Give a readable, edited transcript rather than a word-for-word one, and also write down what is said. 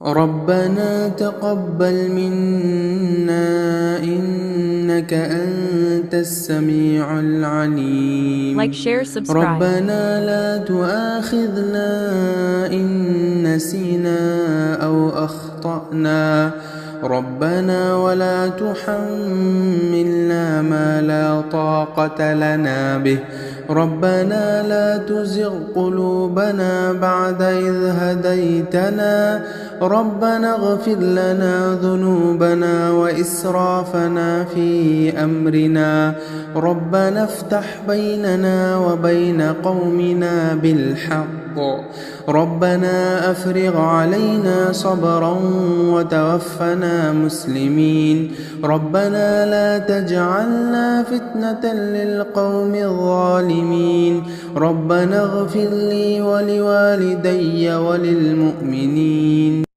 ربنا تقبل منا إنك أنت السميع العليم. Like, share, subscribe. ربنا لا تؤاخذنا إن نسينا أو أخطأنا. ربنا ولا تحملنا ما لا طاقة لنا به. ربنا لا تزغ قلوبنا بعد إذ هديتنا. ربنا اغفر لنا ذنوبنا وإسرافنا في أمرنا. ربنا افتح بيننا وبين قومنا بالحق. ربنا أفرغ علينا صبرا وتوفنا مسلمين. ربنا لا تجعلنا فتنة للقوم الظالمين. ربنا اغفر لي ولوالدي وللمؤمنين